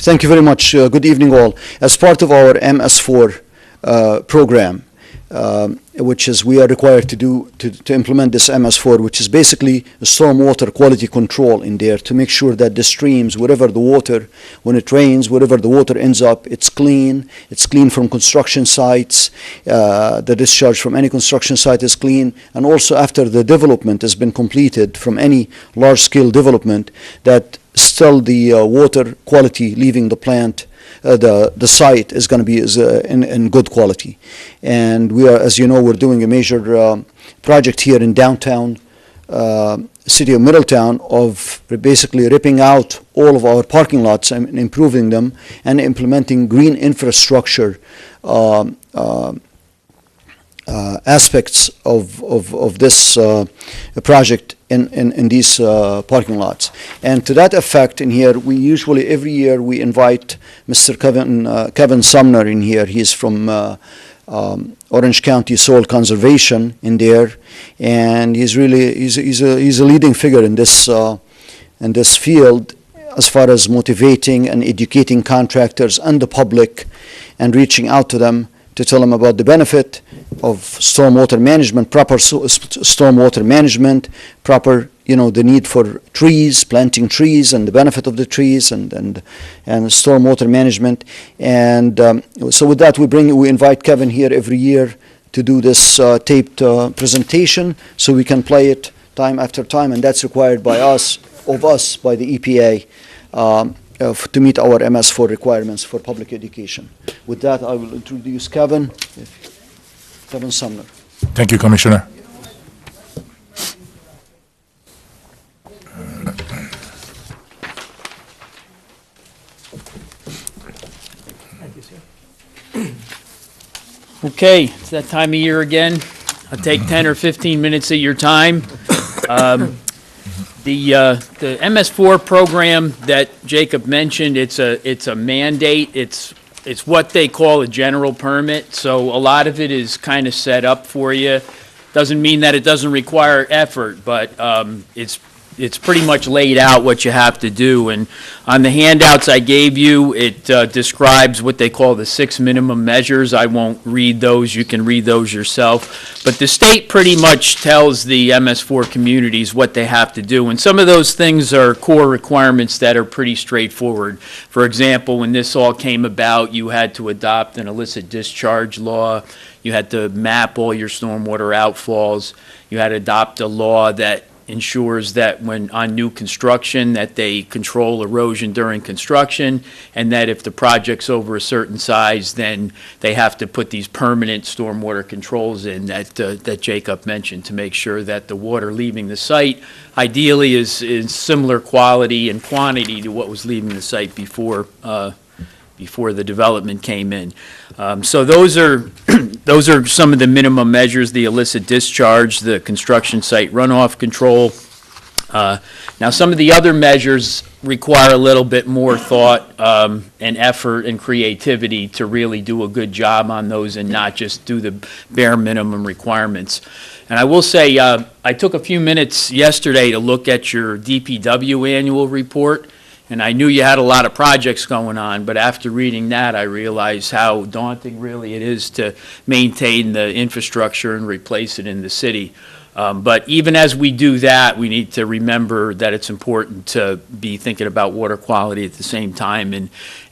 Thank you very much. Good evening, all. As part of our MS4 program, which is we are required to implement this MS4, which is basically stormwater quality control in there to make sure that the streams, wherever the water, when it rains, wherever the water ends up, it's clean from construction sites, the discharge from any construction site is clean, and also after the development has been completed from any large-scale development, that still the water quality leaving the plant, the site is going to be in good quality. And we are, as you know, we're doing a major project here in downtown city of Middletown of basically ripping out all of our parking lots and improving them and implementing green infrastructure aspects of this project in these parking lots. And to that effect, in here, we usually every year we invite Mr. Kevin Sumner in here. He's from Orange County Soil Conservation in there, and he's a leading figure in this field as far as motivating and educating contractors and the public and reaching out to them to tell them about the benefit of stormwater management, proper stormwater management, proper, the need for trees, planting trees, and the benefit of the trees, and stormwater management. And so with that, we invite Kevin here every year to do this taped presentation, so we can play it time after time, and that's required by by the EPA. To meet our MS4 requirements for public education. With that, I will introduce Kevin Sumner. Thank you, Commissioner. Okay, it's that time of year again. I'll take 10 or 15 minutes of your time. The MS4 program that Jacob mentioned, it's a mandate. It's what they call a general permit. So a lot of it is kind of set up for you. Doesn't mean that it doesn't require effort, but it's pretty much laid out what you have to do. And on the handouts I gave you, it describes what they call the 6 minimum measures. I won't read those. You can read those yourself. But the state pretty much tells the MS4 communities what they have to do. And some of those things are core requirements that are pretty straightforward. For example, when this all came about, you had to adopt an illicit discharge law. You had to map all your stormwater outfalls. You had to adopt a law that ensures that when on new construction that they control erosion during construction, and that if the project's over a certain size, then they have to put these permanent stormwater controls in that Jacob mentioned to make sure that the water leaving the site ideally is similar quality and quantity to what was leaving the site before the development came in. So those are some of the minimum measures: the illicit discharge, the construction site runoff control. Now, some of the other measures require a little bit more thought and effort and creativity to really do a good job on those and not just do the bare minimum requirements. And I will say, I took a few minutes yesterday to look at your DPW annual report. And I knew you had a lot of projects going on, but after reading that, I realized how daunting really it is to maintain the infrastructure and replace it in the city. But even as we do that, we need to remember that it's important to be thinking about water quality at the same time.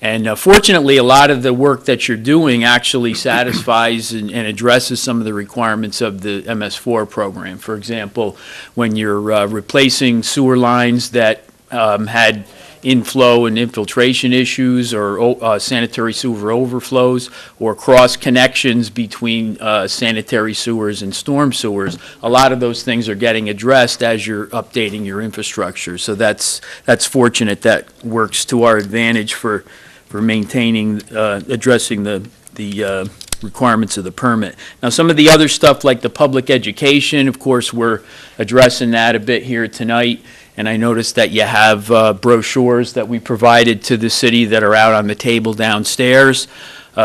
And fortunately, a lot of the work that you're doing actually satisfies and addresses some of the requirements of the MS4 program. For example, when you're replacing sewer lines that had inflow and infiltration issues, or sanitary sewer overflows, or cross connections between sanitary sewers and storm sewers. A lot of those things are getting addressed as you're updating your infrastructure. So that's fortunate. That works to our advantage for maintaining, addressing the requirements of the permit. Now, some of the other stuff like the public education, of course, we're addressing that a bit here tonight. And I noticed that you have brochures that we provided to the city that are out on the table downstairs.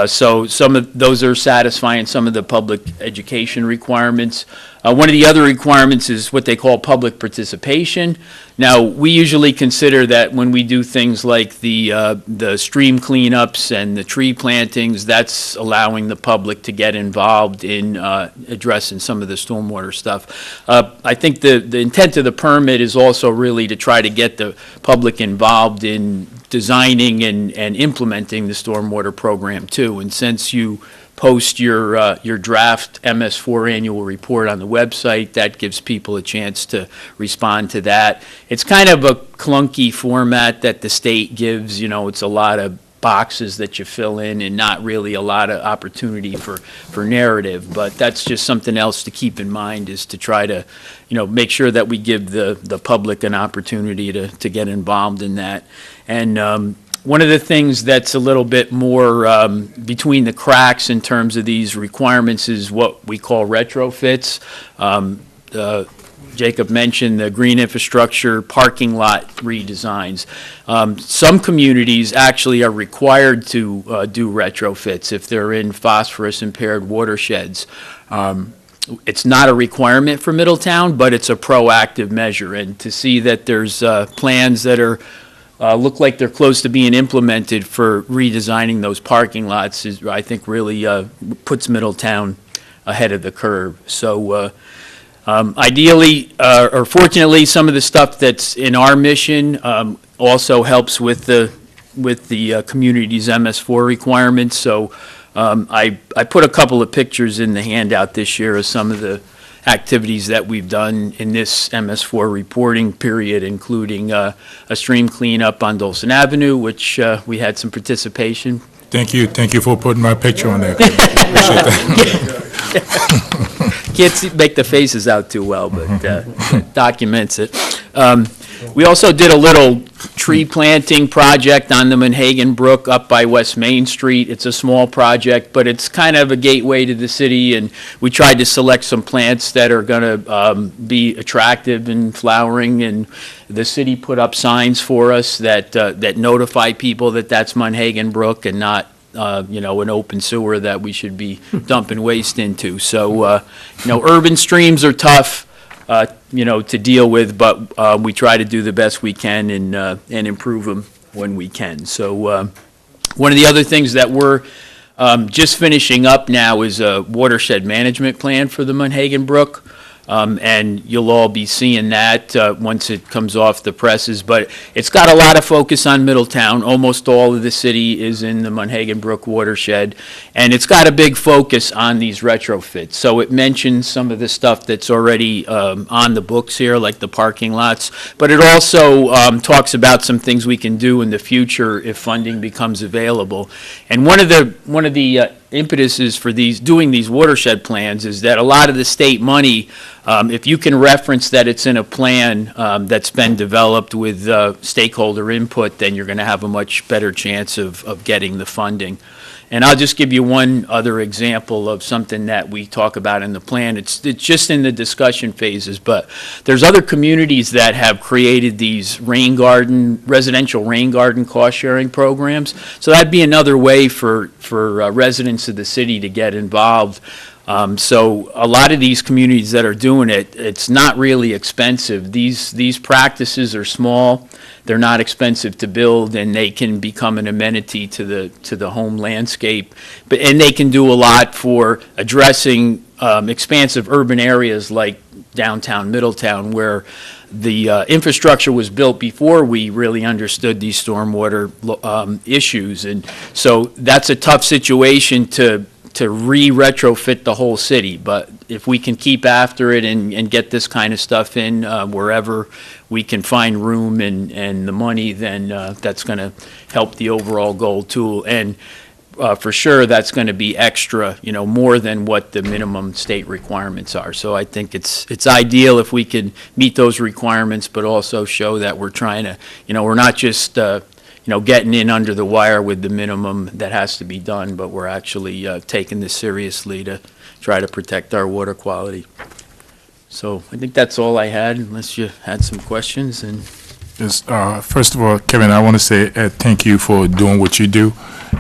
So some of those are satisfying some of the public education requirements. One of the other requirements is what they call public participation. Now, we usually consider that when we do things like the stream cleanups and the tree plantings, that's allowing the public to get involved in addressing some of the stormwater stuff. I think the intent of the permit is also really to try to get the public involved in designing and implementing the stormwater program too. And since you post your draft MS4 annual report on the website, that gives people a chance to respond to that. It's kind of a clunky format that the state gives. You know, it's a lot of boxes that you fill in and not really a lot of opportunity for narrative. But that's just something else to keep in mind, is to try to, you know, make sure that we give the public an opportunity to get involved in that. And one of the things that's a little bit more between the cracks in terms of these requirements is what we call retrofits. Jacob mentioned the green infrastructure parking lot redesigns. Some communities actually are required to do retrofits if they're in phosphorus impaired watersheds. It's not a requirement for Middletown, but it's a proactive measure. And to see that there's plans that are look like they're close to being implemented for redesigning those parking lots is, I think, really puts Middletown ahead of the curve. So ideally, or fortunately, some of the stuff that's in our mission also helps with the community's MS4 requirements. So I put a couple of pictures in the handout this year of some of the activities that we've done in this MS4 reporting period, including a stream cleanup on Dolson Avenue, which we had some participation. Thank you for putting my picture on there. Appreciate that. Can't make the faces out too well, but documents it. We also did a little tree planting project on the Monhegan Brook up by West Main Street. It's a small project, but it's kind of a gateway to the city, and we tried to select some plants that are going to be attractive and flowering, and the city put up signs for us that notify people that that's Monhegan Brook and not you know, an open sewer that we should be dumping waste into. So, you know, urban streams are tough, you know, to deal with, but we try to do the best we can and improve them when we can. So one of the other things that we're just finishing up now is a watershed management plan for the Monhegan Brook. And you'll all be seeing that once it comes off the presses. But it's got a lot of focus on Middletown. Almost all of the city is in the Monhegan Brook watershed. And it's got a big focus on these retrofits. So it mentions some of the stuff that's already on the books here, like the parking lots. But it also talks about some things we can do in the future if funding becomes available. And one of the impetuses for doing these watershed plans is that a lot of the state money, if you can reference that it's in a plan that's been developed with stakeholder input, then you're going to have a much better chance of getting the funding. And I'll just give you one other example of something that we talk about in the plan. It's just in the discussion phases, but there's other communities that have created these residential rain garden cost sharing programs. So that'd be another way for residents of the city to get involved. So a lot of these communities that are doing it, it's not really expensive. These practices are small, they're not expensive to build, and they can become an amenity to the home landscape. And they can do a lot for addressing expansive urban areas like downtown Middletown, where the infrastructure was built before we really understood these stormwater issues. And so that's a tough situation to re-retrofit the whole city, but if we can keep after it and get this kind of stuff in wherever we can find room and the money, then that's going to help the overall goal too. And for sure, that's going to be extra, you know, more than what the minimum state requirements are. So I think it's ideal if we can meet those requirements, but also show that we're trying to, you know, we're not just you know, getting in under the wire with the minimum that has to be done, but we're actually taking this seriously to try to protect our water quality. So I think that's all I had, unless you had some questions. And Yes, first of all, Kevin, I want to say thank you for doing what you do,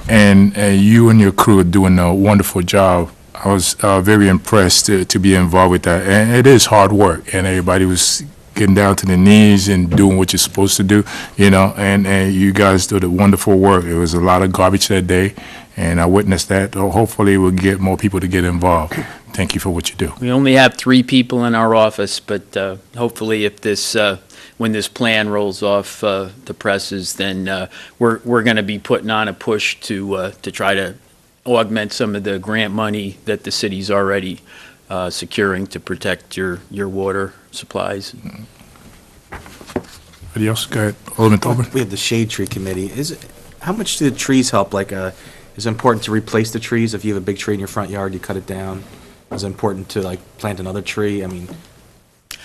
and you and your crew are doing a wonderful job I was very impressed to be involved with that. And it is hard work, and everybody was getting down to the knees and doing what you're supposed to do, and you guys did a wonderful work. It was a lot of garbage that day, and I witnessed that. Hopefully we'll get more people to get involved. Thank you for what you do. We only have 3 people in our office, but hopefully if this, when this plan rolls off the presses, then we're going to be putting on a push to try to augment some of the grant money that the city's already securing to protect your water supplies. Anybody else? Go ahead. Alderman Tobin. We have the Shade Tree Committee. How much do the trees help? Like, is it important to replace the trees? If you have a big tree in your front yard, you cut it down. Is it important to, like, plant another tree? I mean,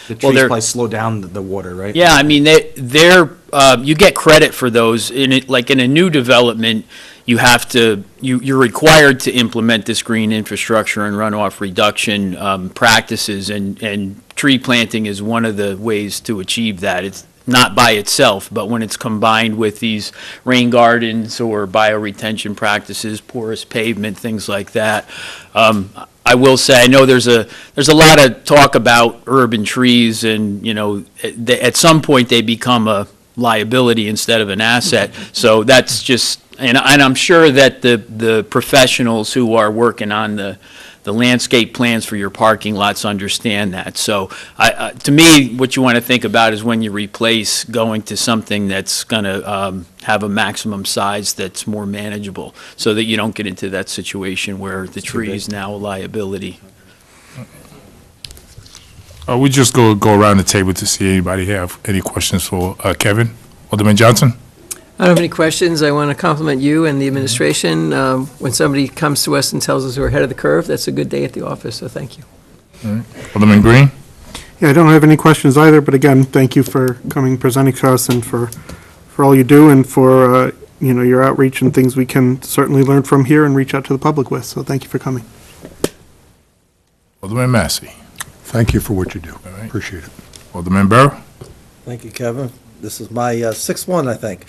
the trees probably slow down the water, right? Yeah, I mean, you get credit for those. Like in a new development, you're required to implement this green infrastructure and runoff reduction practices, and tree planting is one of the ways to achieve that. It's not by itself, but when it's combined with these rain gardens or bioretention practices, porous pavement, things like that. I will say, I know there's a lot of talk about urban trees, and at some point they become a liability instead of an asset. So that's just, and I'm sure that the professionals who are working on the landscape plans for your parking lots understand that. So to me, what you want to think about is when you replace, going to something that's going to have a maximum size that's more manageable, so that you don't get into that situation where the tree is now a liability. We just go around the table to see anybody have any questions for Kevin. Alderman Johnson? I don't have any questions. I want to compliment you and the administration. When somebody comes to us and tells us we're ahead of the curve, that's a good day at the office, so thank you. All right. Alderman Green? Yeah, I don't have any questions either, but again, thank you for coming, presenting to us, and for all you do, and for your outreach and things we can certainly learn from here and reach out to the public with. So thank you for coming. Alderman Massey? Thank you for what you do. All right. Appreciate it. Alderman Burr? Thank you, Kevin. This is my sixth one, I think.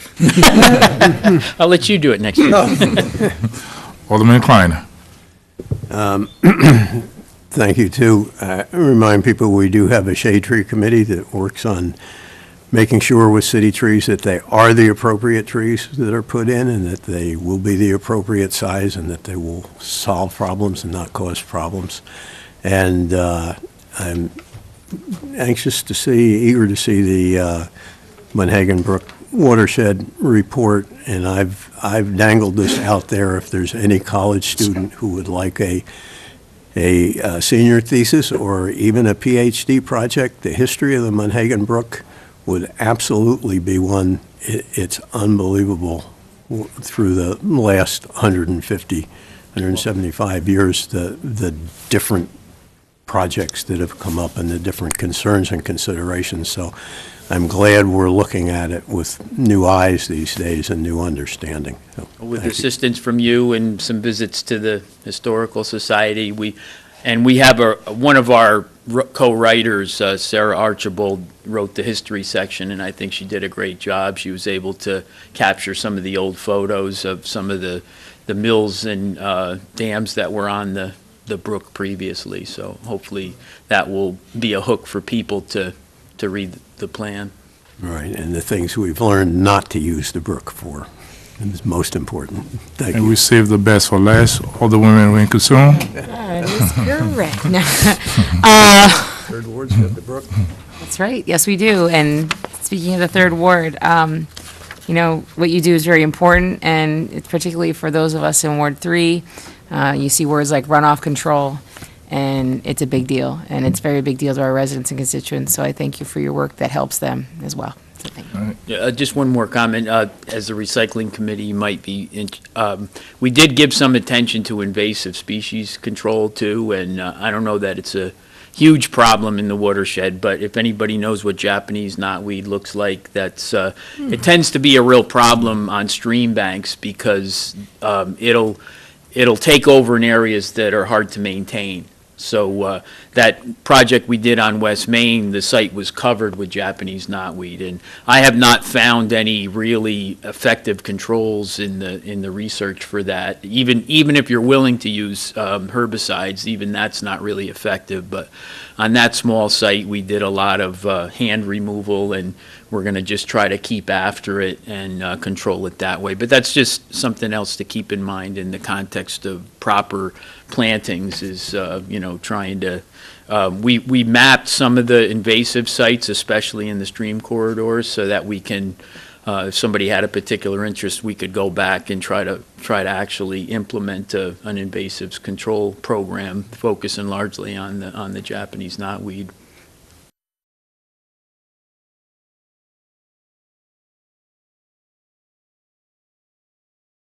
I'll let you do it next year. Alderman Kleiner? Thank you, too. Remind people we do have a shade tree committee that works on making sure with city trees that they are the appropriate trees that are put in, and that they will be the appropriate size, and that they will solve problems and not cause problems. And I'm anxious to see, eager to see the Monhegan Brook watershed report, and I've dangled this out there. If there's any college student who would like a senior thesis or even a PhD project, the history of the Monhegan Brook would absolutely be one. It's unbelievable through the last 175 years, the different projects that have come up and the different concerns and considerations. So I'm glad we're looking at it with new eyes these days and new understanding. So, with assistance from you and some visits to the Historical Society, we have one of our co-writers, Sarah Archibald, wrote the history section, and I think she did a great job. She was able to capture some of the old photos of some of the mills and dams that were on the brook previously. So hopefully that will be a hook for people to read the plan. Right, and the things we've learned not to use the brook for is most important. Thank And you. we save the best for last. Alderwoman Wayne Consume? That is correct. Third ward's got the brook. That's right. Yes, we do. And speaking of the third ward, what you do is very important, and it's particularly for those of us in Ward 3. You see words like runoff control, and it's a big deal, and it's a very big deal to our residents and constituents. So I thank you for your work that helps them as well. So thank you. Yeah, just one more comment. As the recycling committee, you might be, we did give some attention to invasive species control too, and I don't know that it's a huge problem in the watershed, but if anybody knows what Japanese knotweed looks like, it tends to be a real problem on stream banks because it'll take over in areas that are hard to maintain. So that project we did on West Main, the site was covered with Japanese knotweed. And I have not found any really effective controls in the research for that. Even if you're willing to use herbicides, even that's not really effective. But on that small site, we did a lot of hand removal, and we're going to just try to keep after it and control it that way. But that's just something else to keep in mind in the context of proper plantings is, trying to, we mapped some of the invasive sites, especially in the stream corridors, so that we can, if somebody had a particular interest, we could go back and try to actually implement an invasives control program, focusing largely on the Japanese knotweed.